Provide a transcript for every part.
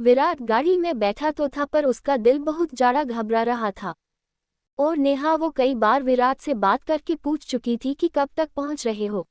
विराट गाड़ी में बैठा तो था पर उसका दिल बहुत ज़्यादा घबरा रहा था। और नेहा वो कई बार विराट से बात करके पूछ चुकी थी कि कब तक पहुंच रहे हो।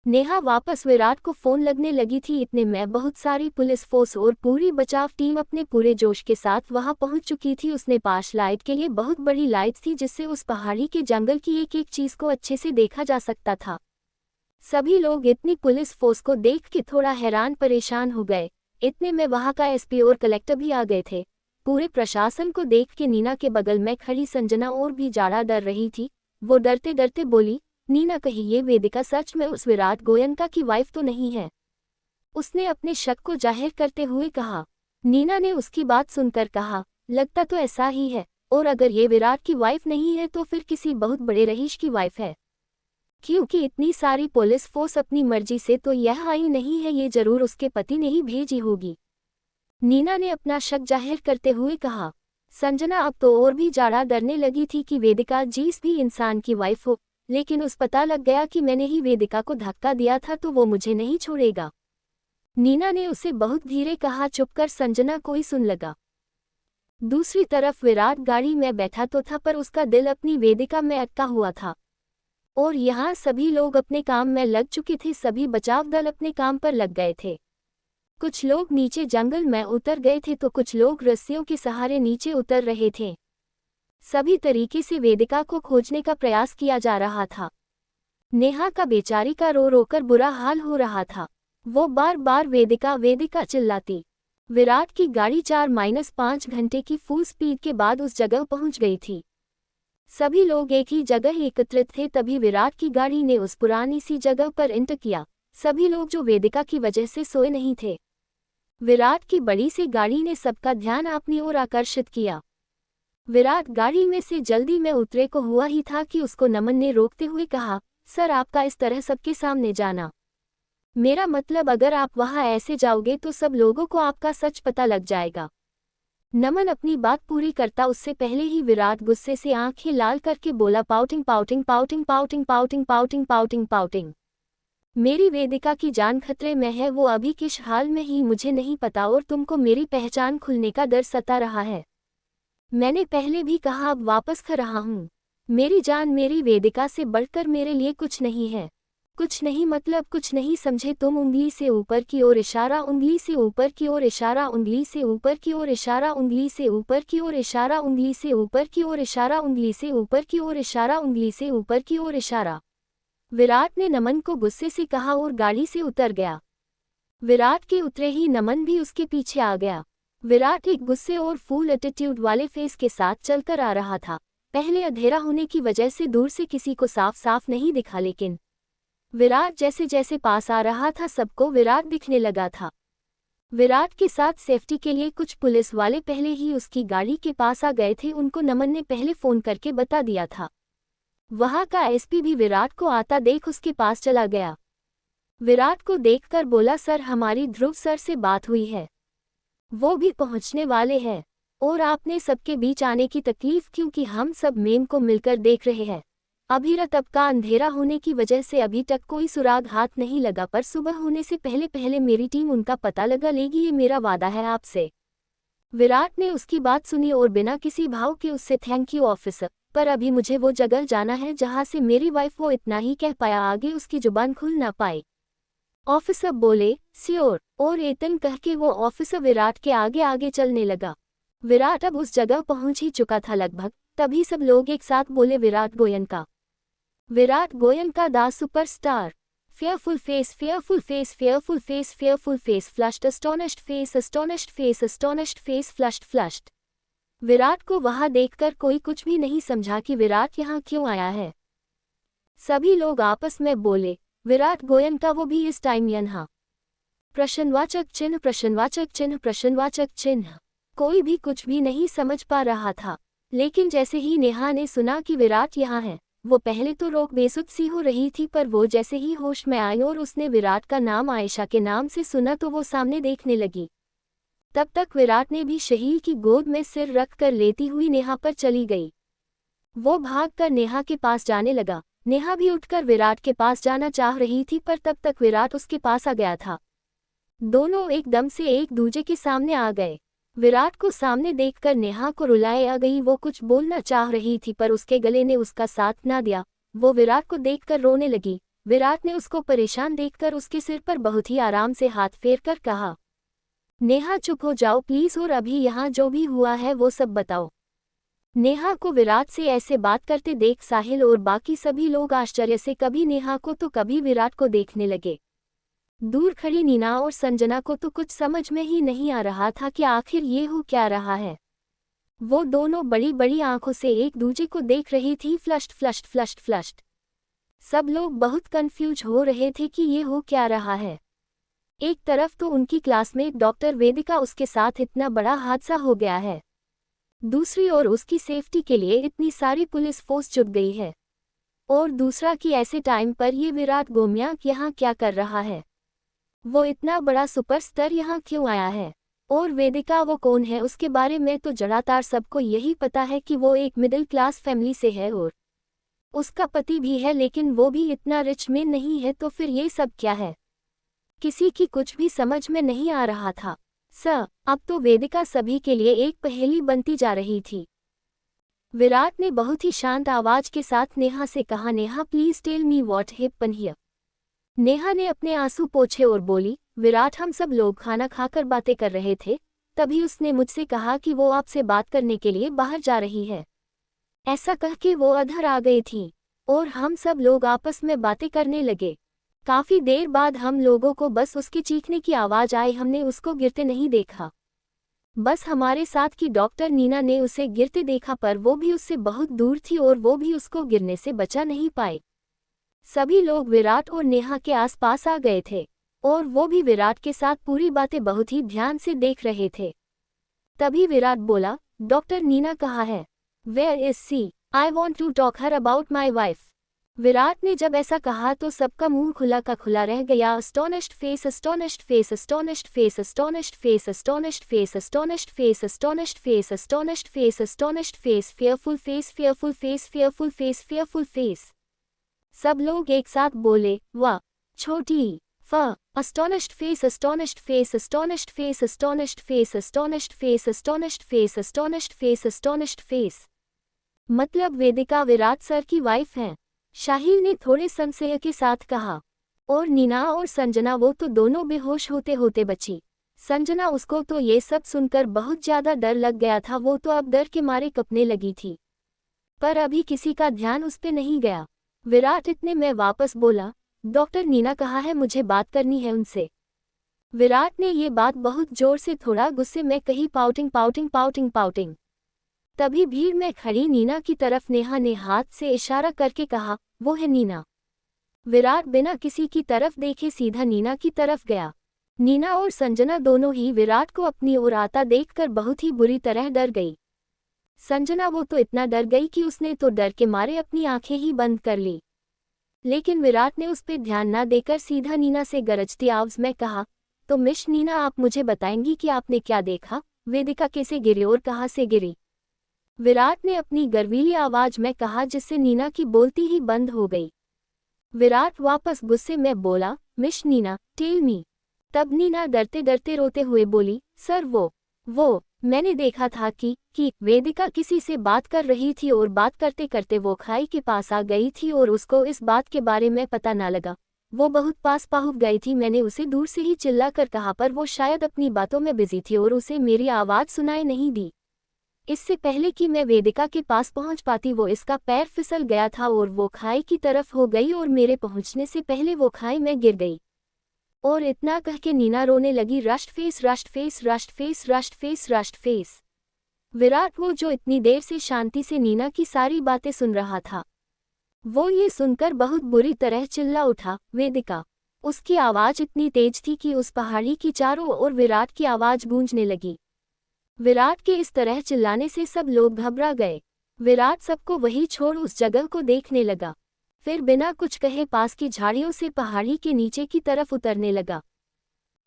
नेहा वापस विराट को फोन लगने लगी थी। इतने में बहुत सारी पुलिस फोर्स और पूरी बचाव टीम अपने पूरे जोश के साथ वहां पहुंच चुकी थी। उसने पास लाइट के लिए बहुत बड़ी लाइट्स थी जिससे उस पहाड़ी के जंगल की एक एक चीज को अच्छे से देखा जा सकता था। सभी लोग इतनी पुलिस फोर्स को देख के थोड़ा हैरान परेशान हो गए। इतने में वहां का एसपी और कलेक्टर भी आ गए थे। पूरे प्रशासन को देख के नीना के बगल में खड़ी संजना और भी ज्यादा डर रही थी। वो डरते डरते बोली, नीना कहीं ये वेदिका सच में उस विराट गोयनका की वाइफ तो नहीं है? उसने अपने शक को जाहिर करते हुए कहा। नीना ने उसकी बात सुनकर कहा, लगता तो ऐसा ही है, और अगर ये विराट की वाइफ नहीं है तो फिर किसी बहुत बड़े रईस की वाइफ है। क्योंकि इतनी सारी पुलिस फोर्स अपनी मर्जी से तो यह आई नहीं है, ये जरूर उसके पति ने ही भेजी होगी। नीना ने अपना शक जाहिर करते हुए कहा। संजना अब तो और भी ज्यादा डरने लगी थी कि वेदिका जिस भी इंसान की वाइफ हो, लेकिन उस पता लग गया कि मैंने ही वेदिका को धक्का दिया था तो वो मुझे नहीं छोड़ेगा। नीना ने उसे बहुत धीरे कहा। चुप कर संजना, कोई सुन लगा। दूसरी तरफ विराट गाड़ी में बैठा तो था पर उसका दिल अपनी वेदिका में अटका हुआ था। और यहाँ सभी लोग अपने काम में लग चुके थे। सभी बचाव दल अपने काम पर लग गए थे। कुछ लोग नीचे जंगल में उतर गए थे तो कुछ लोग रस्सियों के सहारे नीचे उतर रहे थे। सभी तरीके से वेदिका को खोजने का प्रयास किया जा रहा था। नेहा का बेचारी का रो रोकर बुरा हाल हो रहा था। वो बार बार वेदिका वेदिका चिल्लाती। विराट की गाड़ी 4-5 घंटे की फुल स्पीड के बाद उस जगह पहुंच गई थी। सभी लोग एक ही जगह एकत्रित थे। तभी विराट की गाड़ी ने उस पुरानी सी जगह पर एंटर किया। सभी लोग जो वेदिका की वजह से सोए नहीं थे। विराट की बड़ी सी गाड़ी ने सबका ध्यान अपनी ओर आकर्षित किया। विराट गाड़ी में से जल्दी में उतरे को हुआ ही था कि उसको नमन ने रोकते हुए कहा, सर आपका इस तरह सबके सामने जाना, मेरा मतलब अगर आप वहां ऐसे जाओगे तो सब लोगों को आपका सच पता लग जाएगा। नमन अपनी बात पूरी करता उससे पहले ही विराट गुस्से से आंखें लाल करके बोला, pouting pouting pouting pouting pouting pouting pouting pouting. मेरी वेदिका की जान खतरे में है, वो अभी किस हाल में ही मुझे नहीं पता और तुमको मेरी पहचान खुलने का डर सता रहा है। मैंने पहले भी कहा, अब वापस कर रहा हूँ, मेरी जान मेरी वेदिका से बढ़कर मेरे लिए कुछ नहीं है। कुछ नहीं मतलब कुछ नहीं समझे तुम? उंगली से ऊपर की ओर इशारा, उंगली से ऊपर की ओर इशारा, उंगली से ऊपर की ओर इशारा, उंगली से ऊपर की ओर इशारा, उंगली से ऊपर की ओर इशारा, उंगली से ऊपर की ओर इशारा, उंगली से ऊपर की ओर इशारा। विराट ने नमन को गुस्से से कहा और गाड़ी से उतर गया। विराट के उतरे ही नमन भी उसके पीछे आ गया। विराट एक गुस्से और फुल एटीट्यूड वाले फेस के साथ चलकर आ रहा था। पहले अंधेरा होने की वजह से दूर से किसी को साफ साफ नहीं दिखा, लेकिन विराट जैसे जैसे पास आ रहा था सबको विराट दिखने लगा था। विराट के साथ सेफ्टी के लिए कुछ पुलिस वाले पहले ही उसकी गाड़ी के पास आ गए थे। उनको नमन ने पहले फोन करके बता दिया था। वहां का एसपी भी विराट को आता देख उसके पास चला गया। विराट को देखकर बोला, सर हमारी ध्रुव सर से बात हुई है, वो भी पहुंचने वाले हैं। और आपने सबके बीच आने की तकलीफ क्योंकि हम सब मेम को मिलकर देख रहे हैं। अभी रात अब का अंधेरा होने की वजह से अभी तक कोई सुराग हाथ नहीं लगा, पर सुबह होने से पहले पहले मेरी टीम उनका पता लगा लेगी, ये मेरा वादा है आपसे। विराट ने उसकी बात सुनी और बिना किसी भाव के उससे, थैंक यू ऑफिसर, पर अभी मुझे वो जगह जाना है जहां से मेरी वाइफ, वो इतना ही कह पाया, आगे उसकी जुबान खुल ना पाई। ऑफिसर बोले, श्योर, और एतन कह के वो ऑफिसर विराट के आगे आगे चलने लगा। विराट अब उस जगह पहुंच ही चुका था लगभग। तभी सब लोग एक साथ बोले, Virat Goenka, Virat Goenka the superstar. Fearful face, fearful face, fearful face, fearful face, flushed astonished face, astonished face, astonished face, flushed flushed. Virat को वहां देखकर कोई कुछ भी नहीं समझा कि विराट यहाँ क्यों आया है। सभी लोग आपस में बोले, विराट गोयनका, वो भी इस टाइम यहाँ? प्रश्नवाचक चिन्ह, प्रश्नवाचक चिन्ह, प्रश्नवाचक चिन्ह। कोई भी कुछ भी नहीं समझ पा रहा था। लेकिन जैसे ही नेहा ने सुना कि विराट यहाँ है, वो पहले तो रोक बेसुध सी हो रही थी, पर वो जैसे ही होश में आई और उसने विराट का नाम आयशा के नाम से सुना तो वो सामने देखने लगी। तब तक विराट ने भी शहील की गोद में सिर रख कर लेती हुई नेहा पर चली गई। वो भागकर नेहा के पास जाने लगा। नेहा भी उठकर विराट के पास जाना चाह रही थी, पर तब तक विराट उसके पास आ गया था। दोनों एकदम से एक दूजे के सामने आ गए। विराट को सामने देखकर नेहा को रुलाए आ गई। वो कुछ बोलना चाह रही थी पर उसके गले ने उसका साथ ना दिया। वो विराट को देखकर रोने लगी। विराट ने उसको परेशान देखकर उसके सिर पर बहुत ही आराम से हाथ फेरकर कहा, नेहा चुप हो जाओ प्लीज और अभी यहाँ जो भी हुआ है वो सब बताओ। नेहा को विराट से ऐसे बात करते देख साहिल और बाकी सभी लोग आश्चर्य से कभी नेहा को तो कभी विराट को देखने लगे। दूर खड़ी नीना और संजना को तो कुछ समझ में ही नहीं आ रहा था कि आखिर ये हो क्या रहा है। वो दोनों बड़ी बड़ी आंखों से एक दूजे को देख रही थी। Flushed flushed flushed flushed. सब लोग बहुत कंफ्यूज हो रहे थे कि ये हो क्या रहा है। एक तरफ तो उनकी क्लासमेट डॉक्टर वेदिका, उसके साथ इतना बड़ा हादसा हो गया है। दूसरी ओर उसकी सेफ्टी के लिए इतनी सारी पुलिस फोर्स जुट गई है। और दूसरा कि ऐसे टाइम पर ये विराट गोम्याक यहाँ क्या कर रहा है। वो इतना बड़ा सुपरस्टार यहाँ क्यों आया है। और वेदिका वो कौन है, उसके बारे में तो जड़ातार सबको यही पता है कि वो एक मिडिल क्लास फैमिली से है और उसका पति भी है, लेकिन वो भी इतना रिच में नहीं है। तो फिर ये सब क्या है, किसी की कुछ भी समझ में नहीं आ रहा था। अब तो वेदिका सभी के लिए एक पहेली बनती जा रही थी। विराट ने बहुत ही शांत आवाज के साथ नेहा से कहा, Neha please tell me what happened here. Neha ने अपने आंसू पोंछे और बोली, विराट हम सब लोग खाना खाकर बातें कर रहे थे, तभी उसने मुझसे कहा कि वो आपसे बात करने के लिए बाहर जा रही है। ऐसा कह के वो अधर आ गई थी और हम सब लोग आपस में बातें करने लगे। काफी देर बाद हम लोगों को बस उसके चीखने की आवाज आई। हमने उसको गिरते नहीं देखा, बस हमारे साथ की डॉक्टर नीना ने उसे गिरते देखा, पर वो भी उससे बहुत दूर थी और वो भी उसको गिरने से बचा नहीं पाए। सभी लोग विराट और नेहा के आसपास आ गए थे और वो भी विराट के साथ पूरी बातें बहुत ही ध्यान से देख रहे थे। तभी विराट बोला, डॉक्टर नीना कहाँ है? Where is she? I want to talk her about my wife. Virat ने जब ऐसा कहा तो सबका मुंह खुला का खुला रह गया। Astonished face, astonished face, astonished face, astonished face, astonished face, astonished face, astonished face, astonished face, astonished face, fearful face, fearful face, fearful face, fearful face. सब लोग एक साथ बोले, वाह छोटी astonished face, astonished face, astonished face, astonished face, astonished face, astonished face, astonished face, astonished face. मतलब Vedika Virat sir की wife हैं, साहिल ने थोड़े संशय के साथ कहा। और नीना और संजना वो तो दोनों बेहोश होते होते बची। संजना, उसको तो ये सब सुनकर बहुत ज्यादा डर लग गया था। वो तो अब डर के मारे कँपने लगी थी, पर अभी किसी का ध्यान उस पे नहीं गया। विराट इतने में वापस बोला, डॉक्टर नीना कहाँ है, मुझे बात करनी है उनसे। विराट ने ये बात बहुत जोर से थोड़ा गुस्से में कही, पाउटिंग पाउटिंग पाउटिंग पाउटिंग। तभी भीड़ में खड़ी नीना की तरफ नेहा ने हाथ से इशारा करके कहा, वो है नीना। विराट बिना किसी की तरफ देखे सीधा नीना की तरफ गया। नीना और संजना दोनों ही विराट को अपनी ओर आता देखकर बहुत ही बुरी तरह डर गई। संजना वो तो इतना डर गई कि उसने तो डर के मारे अपनी आंखें ही बंद कर ली। लेकिन विराट ने उस पर ध्यान न देकर सीधा नीना से गरजती आवाज में कहा, तो मिस नीना आप मुझे बताएंगी कि आपने क्या देखा? वेदिका कैसे गिरी और कहाँ से गिरी? विराट ने अपनी गर्वीली आवाज में कहा, जिससे नीना की बोलती ही बंद हो गई। विराट वापस गुस्से में बोला, मिस नीना टेल मी। तब नीना डरते डरते रोते हुए बोली, सर वो मैंने देखा था कि वेदिका किसी से बात कर रही थी और बात करते करते वो खाई के पास आ गई थी और उसको इस बात के बारे में पता ना लगा। वो बहुत पास पहुंच गई थी। मैंने उसे दूर से ही चिल्ला कर कहा, पर वो शायद अपनी बातों में बिजी थी और उसे मेरी आवाज़ सुनाई नहीं दी। इससे पहले कि मैं वेदिका के पास पहुंच पाती वो इसका पैर फिसल गया था और वो खाई की तरफ हो गई और मेरे पहुंचने से पहले वो खाई में गिर गई। और इतना कह के नीना रोने लगी, rushed face rushed face rushed face rushed face rushed face. Virat वो जो इतनी देर से शांति से नीना की सारी बातें सुन रहा था, वो ये सुनकर बहुत बुरी तरह चिल्ला उठा, वेदिका। उसकी आवाज़ इतनी तेज थी कि उस पहाड़ी की चारों ओर विराट की आवाज़ गूंजने लगी। विराट के इस तरह चिल्लाने से सब लोग घबरा गए। विराट सबको वही छोड़ उस जगह को देखने लगा, फिर बिना कुछ कहे पास की झाड़ियों से पहाड़ी के नीचे की तरफ उतरने लगा।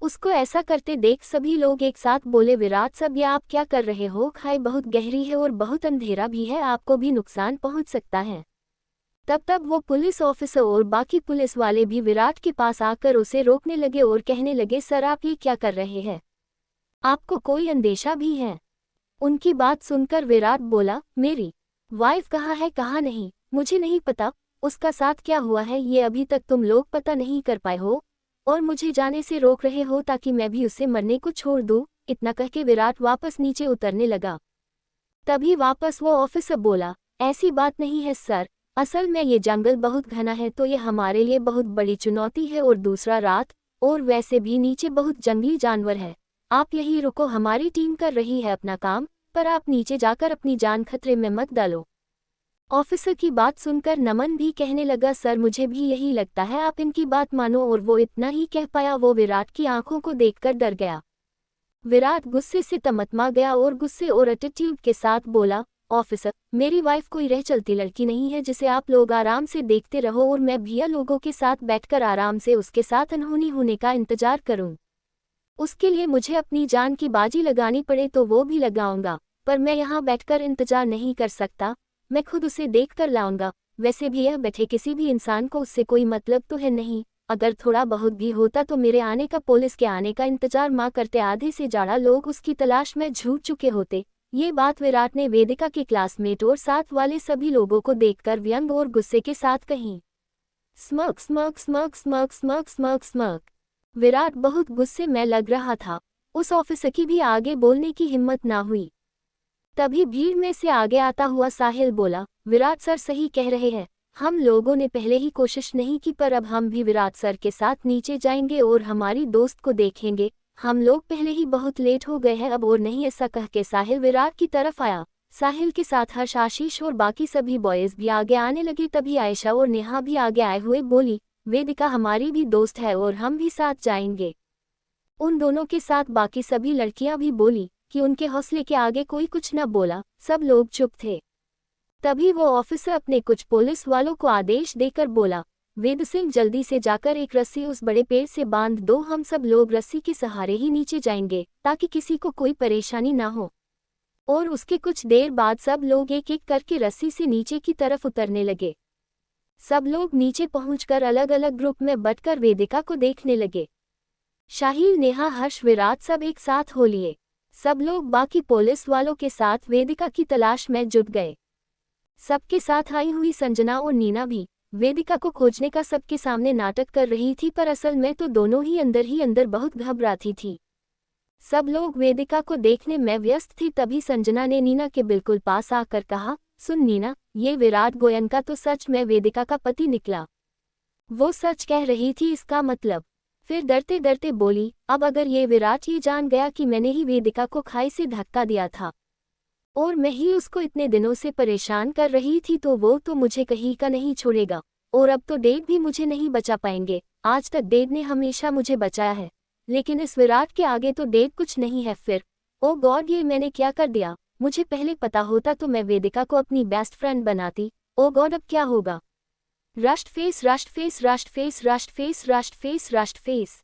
उसको ऐसा करते देख सभी लोग एक साथ बोले, विराट सब ये आप क्या कर रहे हो? खाई बहुत गहरी है और बहुत अंधेरा भी है, आपको भी नुकसान पहुंच सकता है। तब वो पुलिस ऑफिसर और बाकी पुलिस वाले भी विराट के पास आकर उसे रोकने लगे और कहने लगे, सर आप ये क्या कर रहे हैं? आपको कोई अंदेशा भी है? उनकी बात सुनकर विराट बोला, मेरी वाइफ कहाँ है कहाँ नहीं मुझे नहीं पता, उसका साथ क्या हुआ है ये अभी तक तुम लोग पता नहीं कर पाए हो और मुझे जाने से रोक रहे हो ताकि मैं भी उससे मरने को छोड़ दूं। इतना कह के विराट वापस नीचे उतरने लगा। तभी वापस वो ऑफिसर बोला, ऐसी बात नहीं है सर, असल में ये जंगल बहुत घना है तो ये हमारे लिए बहुत बड़ी चुनौती है और दूसरा रात और वैसे भी नीचे बहुत जंगली जानवर है। आप यहीं रुको, हमारी टीम कर रही है अपना काम, पर आप नीचे जाकर अपनी जान खतरे में मत डालो। ऑफिसर की बात सुनकर नमन भी कहने लगा, सर मुझे भी यही लगता है, आप इनकी बात मानो। और वो इतना ही कह पाया, वो विराट की आंखों को देखकर डर गया। विराट गुस्से से तमतमा गया और गुस्से और एटीट्यूड के साथ बोला, ऑफिसर मेरी वाइफ कोई रह चलती लड़की नहीं है जिसे आप लोग आराम से देखते रहो और मैं भैया लोगों के साथ बैठकर आराम से उसके साथ अनहोनी होने का इंतजार करूं। उसके लिए मुझे अपनी जान की बाजी लगानी पड़े तो वो भी लगाऊंगा, पर मैं यहाँ बैठकर इंतजार नहीं कर सकता, मैं खुद उसे देख कर लाऊंगा। वैसे भी यह बैठे किसी भी इंसान को उससे कोई मतलब तो है नहीं, अगर थोड़ा बहुत भी होता तो मेरे आने का, पुलिस के आने का इंतजार माँ करते, आधे से ज़्यादा लोग उसकी तलाश में झूठ चुके होते। ये बात विराट ने वेदिका के क्लासमेट और साथ वाले सभी लोगों को देखकर व्यंग और गुस्से के साथ कही। Smirk smirk smirk smirk smirk smirk smirk. Virat बहुत गुस्से में लग रहा था। उस ऑफिसर की भी आगे बोलने की हिम्मत ना हुई। तभी भीड़ में से आगे आता हुआ साहिल बोला, विराट सर सही कह रहे हैं, हम लोगों ने पहले ही कोशिश नहीं की, पर अब हम भी विराट सर के साथ नीचे जाएंगे और हमारी दोस्त को देखेंगे। हम लोग पहले ही बहुत लेट हो गए हैं अब और नहीं। ऐसा कह के साहिल विराट की तरफ आया। साहिल के साथ हर्ष, आशीष और बाकी सभी बॉयज भी आगे आने लगे। तभी आयशा और नेहा भी आगे आए हुए बोली, वेदिका हमारी भी दोस्त है और हम भी साथ जाएंगे। उन दोनों के साथ बाकी सभी लड़कियां भी बोली कि उनके हौसले के आगे कोई कुछ न बोला, सब लोग चुप थे। तभी वो ऑफिसर अपने कुछ पुलिस वालों को आदेश देकर बोला, वेद सिंह जल्दी से जाकर एक रस्सी उस बड़े पेड़ से बांध दो, हम सब लोग रस्सी के सहारे ही नीचे जाएंगे ताकि किसी को कोई परेशानी ना हो। और उसके कुछ देर बाद सब लोग एक एक करके रस्सी से नीचे की तरफ उतरने लगे। सब लोग नीचे पहुंचकर अलग अलग ग्रुप में बंटकर वेदिका को देखने लगे। शाहिल, नेहा, हर्ष, विराट सब एक साथ हो लिए। सब लोग बाकी पुलिस वालों के साथ वेदिका की तलाश में जुट गए। सबके साथ आई हुई संजना और नीना भी वेदिका को खोजने का सबके सामने नाटक कर रही थी, पर असल में तो दोनों ही अंदर बहुत घबराती थी। सब लोग वेदिका को देखने में व्यस्त थी। तभी संजना ने नीना के बिल्कुल पास आकर कहा, सुन नीना, ये विराट गोयनका तो सच में वेदिका का पति निकला। वो सच कह रही थी, इसका मतलब। फिर डरते डरते बोली, अब अगर ये विराट ये जान गया कि मैंने ही वेदिका को खाई से धक्का दिया था और मैं ही उसको इतने दिनों से परेशान कर रही थी, तो वो तो मुझे कहीं का नहीं छोड़ेगा और अब तो डेड भी मुझे नहीं बचा पाएंगे। आज तक डेड ने हमेशा मुझे बचाया है, लेकिन इस विराट के आगे तो डेड कुछ नहीं है। फिर ओ गॉड, ये मैंने क्या कर दिया? मुझे पहले पता होता तो मैं वेदिका को अपनी बेस्ट फ्रेंड बनाती। ओ गॉड, अब क्या होगा? Rushed face rushed face rushed face rushed face rushed face rushed face.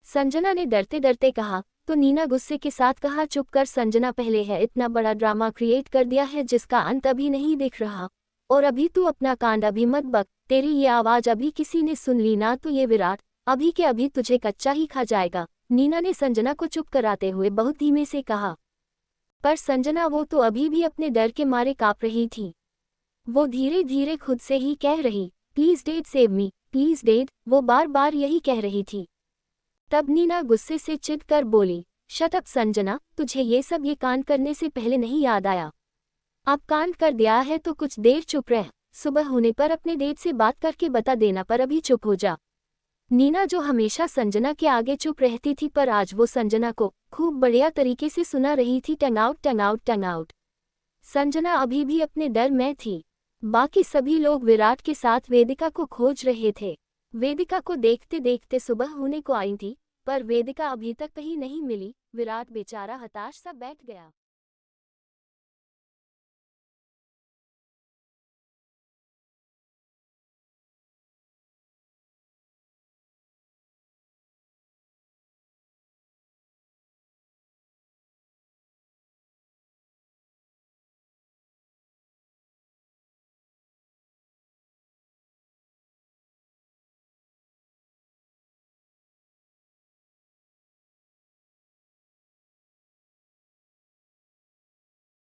Sanjana ने डरते डरते कहा। तो नीना गुस्से के साथ कहा, चुप कर संजना, पहले है इतना बड़ा ड्रामा क्रिएट कर दिया है जिसका अंत अभी नहीं दिख रहा, और अभी तू अपना कांड अभी मत बक। तेरी ये आवाज अभी किसी ने सुन ली ना तो ये विराट अभी के अभी तुझे कच्चा ही खा जाएगा। नीना ने संजना को चुप कराते हुए बहुत धीमे से कहा। पर संजना वो तो अभी भी अपने डर के मारे कांप रही थी। वो धीरे धीरे खुद से ही कह रही, please dead save me, please dead, वो बार बार यही कह रही थी। तब नीना गुस्से से चिढ़ कर बोली, शट अप संजना, तुझे ये सब ये कांड करने से पहले नहीं याद आया? अब कांड कर दिया है तो कुछ देर चुप रह, सुबह होने पर अपने डेड से बात करके बता देना, पर अभी चुप हो जा। नीना जो हमेशा संजना के आगे चुप रहती थी, पर आज वो संजना को खूब बढ़िया तरीके से सुना रही थी। टंग आउट टंग आउट टंग आउट। संजना अभी भी अपने डर में थी। बाकी सभी लोग विराट के साथ वेदिका को खोज रहे थे। वेदिका को देखते देखते सुबह होने को आई थी, पर वेदिका अभी तक कहीं नहीं मिली। विराट बेचारा हताश सा बैठ गया।